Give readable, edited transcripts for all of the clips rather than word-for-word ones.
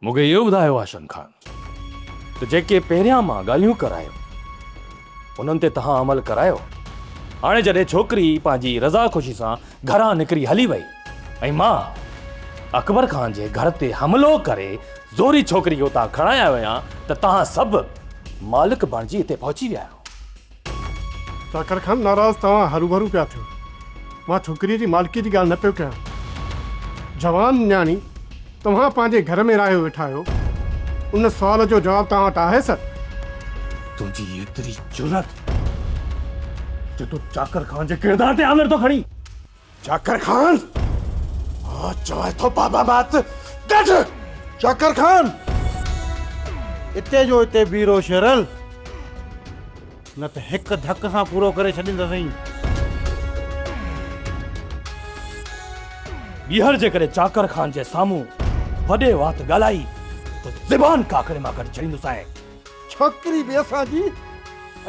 मूंखे इहो ॿुधायो आशन खान त जेके पहिरियां मां ॻाल्हियूं करायो उन्हनि ते तव्हां अमल करायो। हाणे जॾहिं छोकिरी पंहिंजी रज़ा ख़ुशी सां घरां निकिरी हली वई ऐं मां अकबर खान जे घर ते हमिलो करे ज़ोरी छोकिरी खे उतां खणाया विया त तव्हां सभु मालिक बणिजी हिते पहुची विया आहियो। चाकर खान नाराज़ तव्हां हरू भरू पिया थियो। मां छोकिरीअ जी मालिकी जी ॻाल्हि न पियो कयां। जवान न्याणी तव्हां पंहिंजे घर में रहियो वेठा आहियो, उन सुवाल जो जवाबु तव्हां वटि आहे सर? तुंहिंजी एतिरी जुरत जो तूं चाकर खान जे किरदार ते आमर थो खणी। चाकर खान चवाए थो बाबा बात ॾेढ। चाकर खान इते जो इते बीरो शेरल, न त हिकु धक सां पूरो करे छॾींदसि। ॿीहर जे करे चाकर खान जे साम्हूं वॾे वात ॻाल्हाई त ज़बान काकड़े मां कढी छॾींदुसि। छोकिरी बि असांजी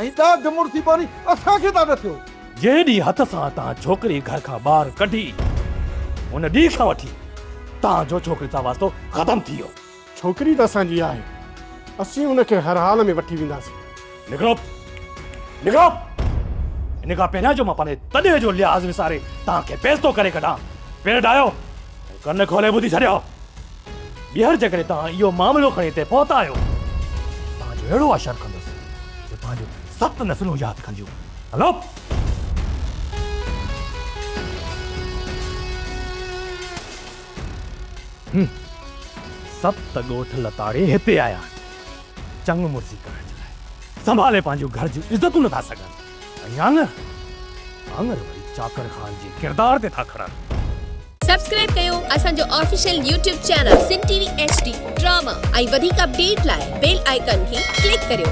ऐं दाग मुर्सीबानी असांखे था ॾसियो। जे ॾींहुं हथ सां तव्हां छोकिरी घर खां ॿाहिरि कढी उन ॾींहुं खां वठी तव्हांजो छोकिरी सां वास्तो ख़तम थी वियो। छोकिरी त असांजी आहे, असीं उनखे हर हाल में वठी वेंदासीं। निकिरो निकिरो, इन खां पहिरियां जो मां पंहिंजे तॾे जो लिहाज़ विसारे तव्हांखे बेइज़्ज़तो करे कढां। पेर डायो कन खोले ॿुधी छॾियो। ॿीहर जे करे तव्हां इहो मामिलो खणी हिते पहुता आहियो, तव्हांजो अहिड़ो असरु कंदुसि जो तव्हांजो 7 नस्लूं यादि कंदियूं। हलो सत ॻोठ लताड़े हिते आया चंग मुर्सी करण जे लाइ, संभाले पंहिंजो घर जूं इज़तूं नथा सघनि। आंगर वरी चाकर खान जे किरदार ते था खणनि। सब्सक्राइब कयो असांजो official YouTube channel Singh TV HD drama ऐं वधीक अपडेट लाइ बेल आइकन खे क्लिक करियो।